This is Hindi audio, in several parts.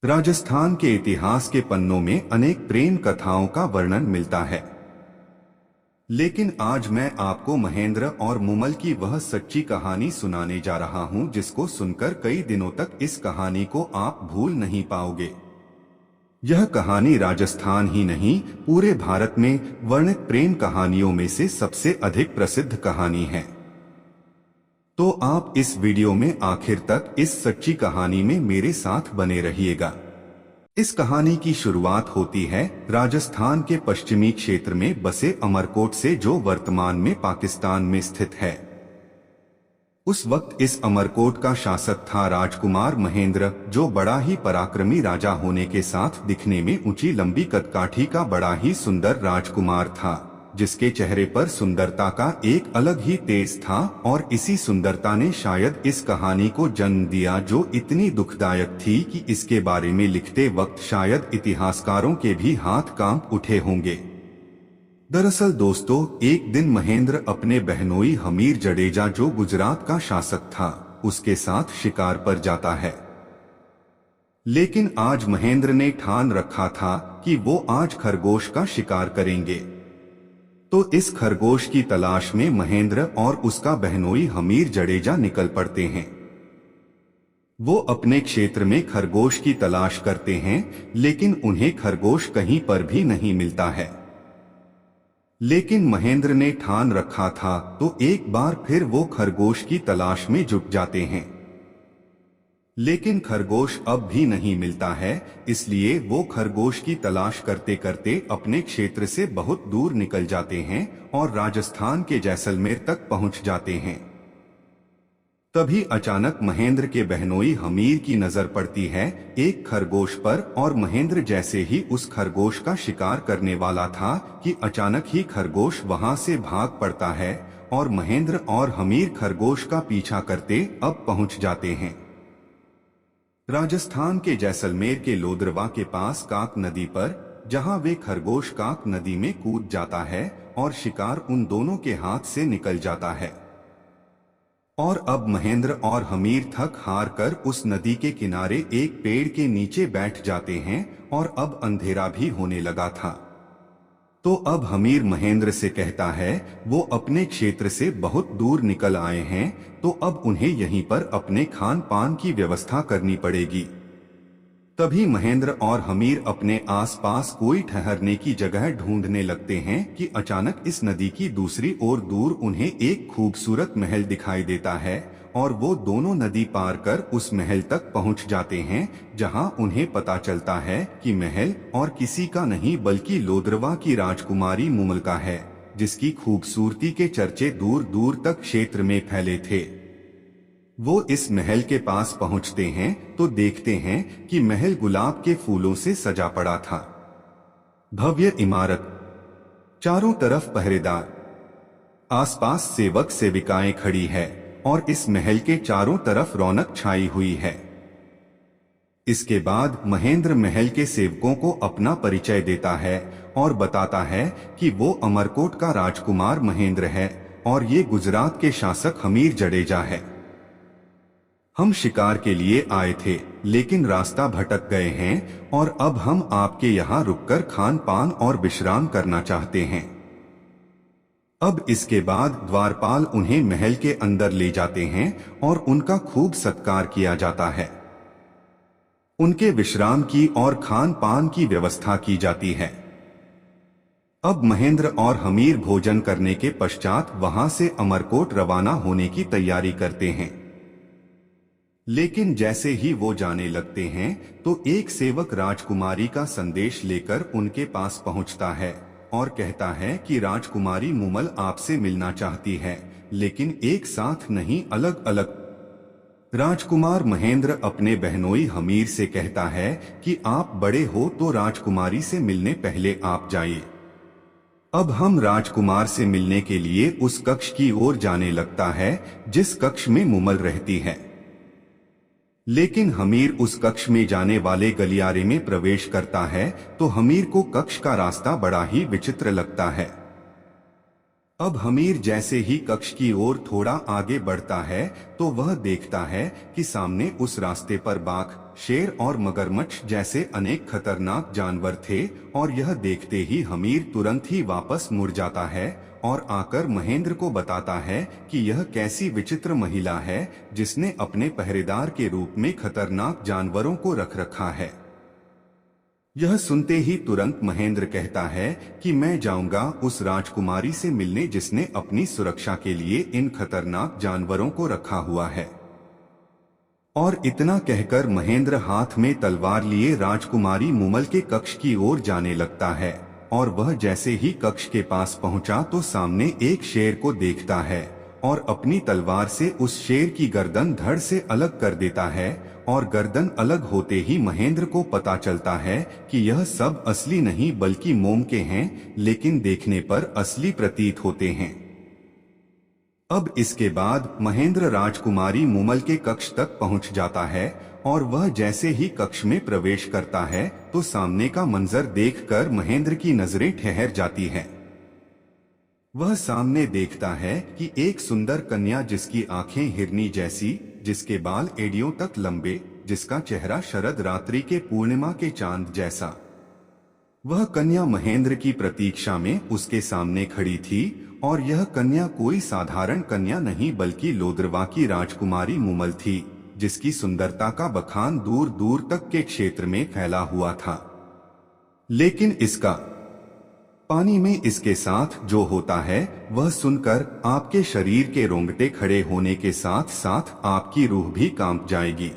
राजस्थान के इतिहास के पन्नों में अनेक प्रेम कथाओं का वर्णन मिलता है, लेकिन आज मैं आपको महेंद्र और मुमल की वह सच्ची कहानी सुनाने जा रहा हूं जिसको सुनकर कई दिनों तक इस कहानी को आप भूल नहीं पाओगे। यह कहानी राजस्थान ही नहीं, पूरे भारत में वर्णित प्रेम कहानियों में से सबसे अधिक प्रसिद्ध कहानी है। तो आप इस वीडियो में आखिर तक इस सच्ची कहानी में मेरे साथ बने रहिएगा। इस कहानी की शुरुआत होती है राजस्थान के पश्चिमी क्षेत्र में बसे अमरकोट से, जो वर्तमान में पाकिस्तान में स्थित है। उस वक्त इस अमरकोट का शासक था राजकुमार महेंद्र, जो बड़ा ही पराक्रमी राजा होने के साथ दिखने में ऊंची लंबी कदकाठी का बड़ा ही सुंदर राजकुमार था, जिसके चेहरे पर सुंदरता का एक अलग ही तेज था। और इसी सुंदरता ने शायद इस कहानी को जन्म दिया, जो इतनी दुखदायक थी कि इसके बारे में लिखते वक्त शायद इतिहासकारों के भी हाथ कांप उठे होंगे। दरअसल दोस्तों, एक दिन महेंद्र अपने बहनोई हमीर जडेजा, जो गुजरात का शासक था, उसके साथ शिकार पर जाता है। लेकिन आज महेंद्र ने ठान रखा था कि वो आज खरगोश का शिकार करेंगे। तो इस खरगोश की तलाश में महेंद्र और उसका बहनोई हमीर जडेजा निकल पड़ते हैं। वो अपने क्षेत्र में खरगोश की तलाश करते हैं, लेकिन उन्हें खरगोश कहीं पर भी नहीं मिलता है। लेकिन महेंद्र ने ठान रखा था, तो एक बार फिर वो खरगोश की तलाश में जुट जाते हैं। लेकिन खरगोश अब भी नहीं मिलता है, इसलिए वो खरगोश की तलाश करते करते अपने क्षेत्र से बहुत दूर निकल जाते हैं और राजस्थान के जैसलमेर तक पहुंच जाते हैं। तभी अचानक महेंद्र के बहनोई हमीर की नजर पड़ती है एक खरगोश पर, और महेंद्र जैसे ही उस खरगोश का शिकार करने वाला था कि अचानक ही खरगोश वहां से भाग पड़ता है, और महेंद्र और हमीर खरगोश का पीछा करते अब पहुंच जाते हैं राजस्थान के जैसलमेर के लोदरवा के पास काक नदी पर, जहां वे खरगोश काक नदी में कूद जाता है और शिकार उन दोनों के हाथ से निकल जाता है। और अब महेंद्र और हमीर थक हार कर उस नदी के किनारे एक पेड़ के नीचे बैठ जाते हैं, और अब अंधेरा भी होने लगा था। तो अब हमीर महेंद्र से कहता है, वो अपने क्षेत्र से बहुत दूर निकल आए हैं, तो अब उन्हें यहीं पर अपने खान पान की व्यवस्था करनी पड़ेगी। तभी महेंद्र और हमीर अपने आसपास कोई ठहरने की जगह ढूंढने लगते हैं कि अचानक इस नदी की दूसरी ओर दूर उन्हें एक खूबसूरत महल दिखाई देता है, और वो दोनों नदी पार कर उस महल तक पहुंच जाते हैं, जहां उन्हें पता चलता है कि महल और किसी का नहीं बल्कि लोदरवा की राजकुमारी मुमल का है, जिसकी खूबसूरती के चर्चे दूर दूर तक क्षेत्र में फैले थे। वो इस महल के पास पहुंचते हैं तो देखते हैं कि महल गुलाब के फूलों से सजा पड़ा था। भव्य इमारत, चारों तरफ पहरेदार, आसपास सेवक सेविकाएं खड़ी है, और इस महल के चारों तरफ रौनक छाई हुई है। इसके बाद महेंद्र महल के सेवकों को अपना परिचय देता है और बताता है कि वो अमरकोट का राजकुमार महेंद्र है, और ये गुजरात के शासक हमीर जडेजा है। हम शिकार के लिए आए थे, लेकिन रास्ता भटक गए हैं, और अब हम आपके यहाँ रुककर खान पान और विश्राम करना चाहते हैं। अब इसके बाद द्वारपाल उन्हें महल के अंदर ले जाते हैं और उनका खूब सत्कार किया जाता है। उनके विश्राम की और खान पान की व्यवस्था की जाती है। अब महेंद्र और हमीर भोजन करने के पश्चात वहां से अमरकोट रवाना होने की तैयारी करते हैं। लेकिन जैसे ही वो जाने लगते हैं, तो एक सेवक राजकुमारी का संदेश लेकर उनके पास पहुंचता है और कहता है कि राजकुमारी मुमल आपसे मिलना चाहती है, लेकिन एक साथ नहीं, अलग अलग। राजकुमार महेंद्र अपने बहनोई हमीर से कहता है कि आप बड़े हो तो राजकुमारी से मिलने पहले आप जाइए। अब हम राजकुमार से मिलने के लिए उस कक्ष की ओर जाने लगता है जिस कक्ष में मुमल रहती है। लेकिन हमीर उस कक्ष में जाने वाले गलियारे में प्रवेश करता है तो हमीर को कक्ष का रास्ता बड़ा ही विचित्र लगता है। अब हमीर जैसे ही कक्ष की ओर थोड़ा आगे बढ़ता है तो वह देखता है कि सामने उस रास्ते पर बाघ, शेर और मगरमच्छ जैसे अनेक खतरनाक जानवर थे और यह देखते ही हमीर तुरंत ही वापस मुड़ जाता है और आकर महेंद्र को बताता है कि यह कैसी विचित्र महिला है जिसने अपने पहरेदार के रूप में खतरनाक जानवरों को रख रखा है। यह सुनते ही तुरंत महेंद्र कहता है कि मैं जाऊंगा उस राजकुमारी से मिलने जिसने अपनी सुरक्षा के लिए इन खतरनाक जानवरों को रखा हुआ है। और इतना कहकर महेंद्र हाथ में तलवार लिए राजकुमारी मूमल के कक्ष की ओर जाने लगता है और वह जैसे ही कक्ष के पास पहुंचा तो सामने एक शेर को देखता है और अपनी तलवार से उस शेर की गर्दन धड़ से अलग कर देता है और गर्दन अलग होते ही महेंद्र को पता चलता है कि यह सब असली नहीं बल्कि मोम के हैं, लेकिन देखने पर असली प्रतीत होते हैं। अब इसके बाद महेंद्र राजकुमारी मूमल के कक्ष तक पहुंच जाता है और वह जैसे ही कक्ष में प्रवेश करता है तो सामने का मंजर देखकर महेंद्र की नजरें ठहर जाती हैं। वह सामने देखता है कि एक सुंदर कन्या जिसकी आंखें हिरनी जैसी, जिसके बाल एड़ियों तक लंबे, जिसका चेहरा शरद रात्रि के पूर्णिमा के चांद जैसा। वह कन्या महेंद्र की प्रतीक्षा में उसके सामने खड़ी थी और यह कन्या कोई साधारण कन्या नहीं बल्कि लोद्रवा की राजकुमारी मूमल थी, जिसकी सुंदरता का बखान दूर दूर तक के क्षेत्र में फैला हुआ था। लेकिन इसका पानी में इसके साथ जो होता है वह सुनकर आपके शरीर के रोंगटे खड़े होने के साथ साथ आपकी रूह भी कांप जाएगी।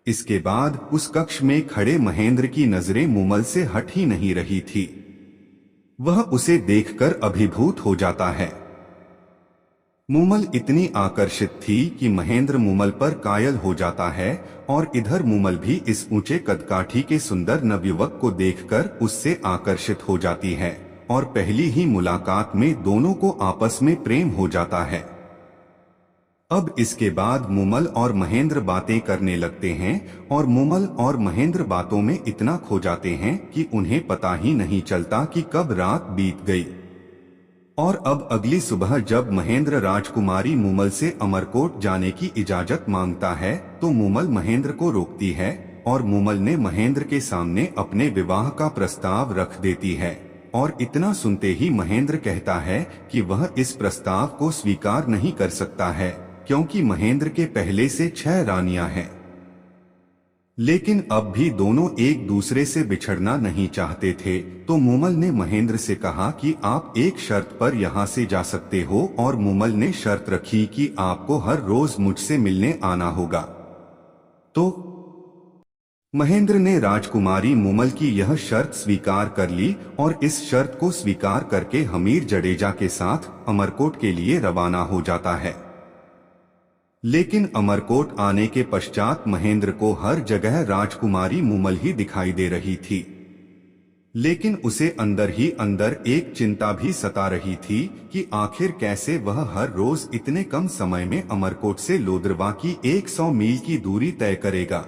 इसके बाद उस कक्ष में खड़े महेंद्र की नजरें मूमल से हट ही नहीं रही थी। वह उसे देखकर अभिभूत हो जाता है। मूमल इतनी आकर्षित थी कि महेंद्र मूमल पर कायल हो जाता है और इधर मूमल भी इस ऊंचे कदकाठी के सुंदर नवयुवक को देखकर उससे आकर्षित हो जाती है और पहली ही मुलाकात में दोनों को आपस में प्रेम हो जाता है। अब इसके बाद मूमल और महेंद्र बातें करने लगते हैं और मूमल और महेंद्र बातों में इतना खो जाते हैं कि उन्हें पता ही नहीं चलता कि कब रात बीत गई। और अब अगली सुबह जब महेंद्र राजकुमारी मूमल से अमरकोट जाने की इजाजत मांगता है तो मूमल महेंद्र को रोकती है और मूमल ने महेंद्र के सामने अपने विवाह का प्रस्ताव रख देती है। और इतना सुनते ही महेंद्र कहता है कि वह इस प्रस्ताव को स्वीकार नहीं कर सकता है क्योंकि महेंद्र के पहले से 6 रानियां हैं। लेकिन अब भी दोनों एक दूसरे से बिछड़ना नहीं चाहते थे तो मूमल ने महेंद्र से कहा कि आप एक शर्त पर यहाँ से जा सकते हो और मूमल ने शर्त रखी कि आपको हर रोज मुझसे मिलने आना होगा। तो महेंद्र ने राजकुमारी मूमल की यह शर्त स्वीकार कर ली और इस शर्त को स्वीकार करके हमीर जडेजा के साथ अमरकोट के लिए रवाना हो जाता है। लेकिन अमरकोट आने के पश्चात महेंद्र को हर जगह राजकुमारी मूमल ही दिखाई दे रही थी, लेकिन उसे अंदर ही अंदर एक चिंता भी सता रही थी कि आखिर कैसे वह हर रोज इतने कम समय में अमरकोट से लोद्रवा की 100 मील की दूरी तय करेगा।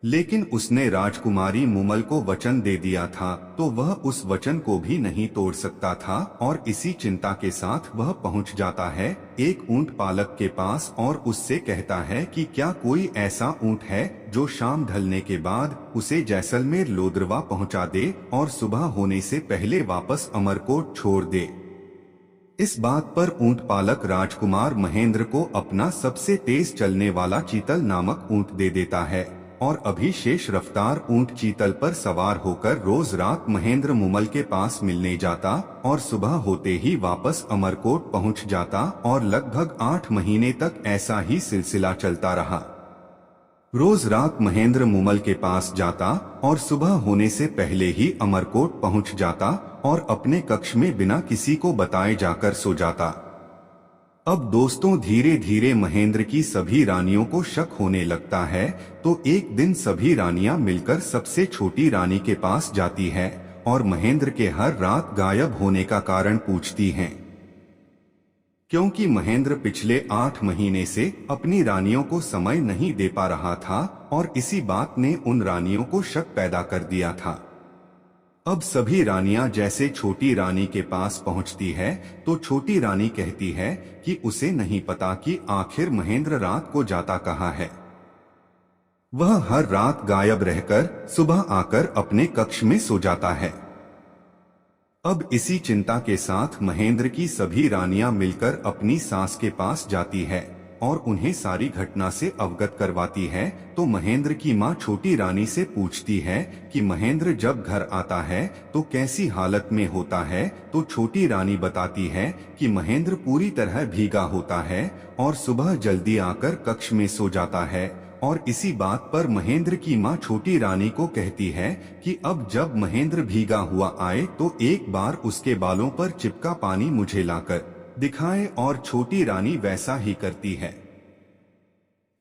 लेकिन उसने राजकुमारी मूमल को वचन दे दिया था तो वह उस वचन को भी नहीं तोड़ सकता था और इसी चिंता के साथ वह पहुंच जाता है एक ऊंट पालक के पास और उससे कहता है कि क्या कोई ऐसा ऊंट है जो शाम ढलने के बाद उसे जैसलमेर लोद्रवा पहुंचा दे और सुबह होने से पहले वापस अमरकोट छोड़ दे। इस बात पर ऊंट पालक राजकुमार महेंद्र को अपना सबसे तेज चलने वाला चीतल नामक ऊंट दे देता है और अभी शेष रफ्तार ऊंट चीतल पर सवार होकर रोज रात महेंद्र मूमल के पास मिलने जाता और सुबह होते ही वापस अमरकोट पहुंच जाता और लगभग 8 महीने तक ऐसा ही सिलसिला चलता रहा। रोज रात महेंद्र मूमल के पास जाता और सुबह होने से पहले ही अमरकोट पहुंच जाता और अपने कक्ष में बिना किसी को बताए जाकर सो जाता। अब दोस्तों धीरे धीरे महेंद्र की सभी रानियों को शक होने लगता है तो एक दिन सभी रानियां मिलकर सबसे छोटी रानी के पास जाती है और महेंद्र के हर रात गायब होने का कारण पूछती हैं। क्योंकि महेंद्र पिछले 8 महीने से अपनी रानियों को समय नहीं दे पा रहा था और इसी बात ने उन रानियों को शक पैदा कर दिया था। अब सभी रानियां जैसे छोटी रानी के पास पहुंचती है तो छोटी रानी कहती है कि उसे नहीं पता कि आखिर महेंद्र रात को जाता कहाँ है। वह हर रात गायब रहकर सुबह आकर अपने कक्ष में सो जाता है। अब इसी चिंता के साथ महेंद्र की सभी रानियां मिलकर अपनी सास के पास जाती है और उन्हें सारी घटना से अवगत करवाती है। तो महेंद्र की मां छोटी रानी से पूछती है कि महेंद्र जब घर आता है तो कैसी हालत में होता है। तो छोटी रानी बताती है कि महेंद्र पूरी तरह भीगा होता है और सुबह जल्दी आकर कक्ष में सो जाता है। और इसी बात पर महेंद्र की मां छोटी रानी को कहती है कि अब जब महेंद्र भीगा हुआ आए तो एक बार उसके बालों पर चिपका पानी मुझे लाकर दिखाए। और छोटी रानी वैसा ही करती है।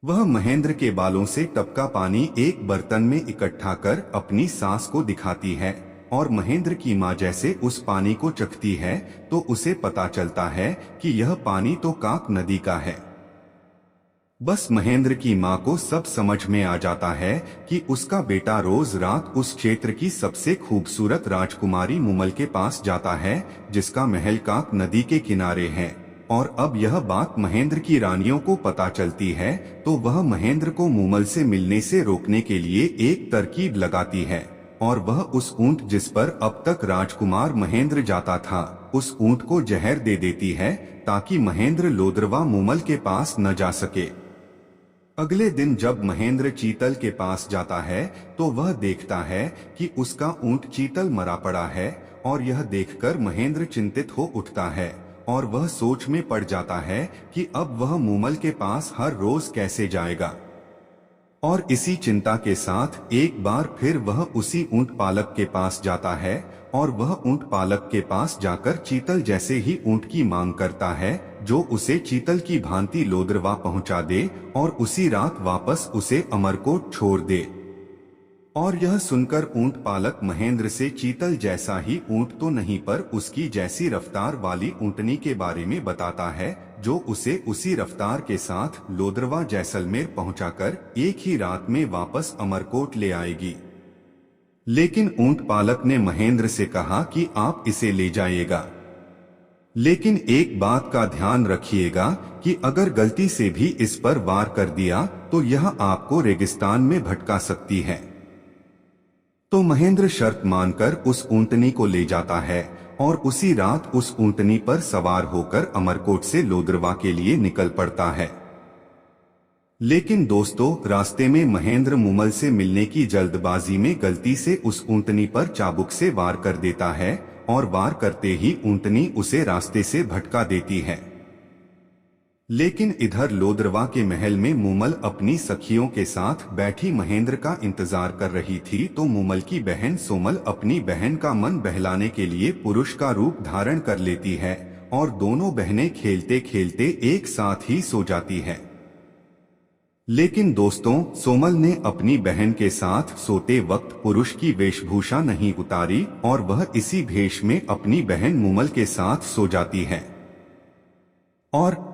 वह महेंद्र के बालों से टपका पानी एक बर्तन में इकट्ठा कर अपनी सास को दिखाती है और महेंद्र की मां जैसे उस पानी को चखती है तो उसे पता चलता है कि यह पानी तो काक नदी का है। बस महेंद्र की मां को सब समझ में आ जाता है कि उसका बेटा रोज रात उस क्षेत्र की सबसे खूबसूरत राजकुमारी मुमल के पास जाता है जिसका महल काक नदी के किनारे है। और अब यह बात महेंद्र की रानियों को पता चलती है तो वह महेंद्र को मुमल से मिलने से रोकने के लिए एक तरकीब लगाती है और वह उस ऊंट जिस पर अब तक राजकुमार महेंद्र जाता था उस ऊंट को जहर दे देती है ताकि महेंद्र लोद्रवा मुमल के पास न जा सके। अगले दिन जब महेंद्र चीतल के पास जाता है तो वह देखता है कि उसका ऊंट चीतल मरा पड़ा है और यह देखकर महेंद्र चिंतित हो उठता है और वह सोच में पड़ जाता है कि अब वह मुमल के पास हर रोज कैसे जाएगा। और इसी चिंता के साथ एक बार फिर वह उसी ऊंट पालक के पास जाता है और वह ऊंट पालक के पास जाकर चीतल जैसे ही ऊंट की मांग करता है जो उसे चीतल की भांति लोद्रवा पहुंचा दे और उसी रात वापस उसे अमरकोट छोड़ दे। और यह सुनकर ऊंट पालक महेंद्र से चीतल जैसा ही ऊंट तो नहीं पर उसकी जैसी रफ्तार वाली ऊंटनी के बारे में बताता है जो उसे उसी रफ्तार के साथ लोद्रवा जैसलमेर पहुंचाकर एक ही रात में वापस अमरकोट ले आएगी। लेकिन ऊंट पालक ने महेंद्र से कहा कि आप इसे ले जाइएगा, लेकिन एक बात का ध्यान रखिएगा कि अगर गलती से भी इस पर वार कर दिया तो यह आपको रेगिस्तान में भटका सकती है। तो महेंद्र शर्त मानकर उस ऊंटनी को ले जाता है और उसी रात उस ऊंटनी पर सवार होकर अमरकोट से लोद्रवा के लिए निकल पड़ता है। लेकिन दोस्तों, रास्ते में महेंद्र मुमल से मिलने की जल्दबाजी में गलती से उस ऊंटनी पर चाबुक से वार कर देता है और वार करते ही ऊंटनी उसे रास्ते से भटका देती है। लेकिन इधर लोद्रवा के महल में मुमल अपनी सखियों के साथ बैठी महेंद्र का इंतजार कर रही थी तो मुमल की बहन सोमल अपनी बहन का मन बहलाने के लिए पुरुष का रूप धारण कर लेती है और दोनों बहनें खेलते खेलते एक साथ ही सो जाती है। लेकिन दोस्तों, सोमल ने अपनी बहन के साथ सोते वक्त पुरुष की वेशभूषा नहीं उतारी और वह इसी भेष में अपनी बहन मुमल के साथ सो जाती है। और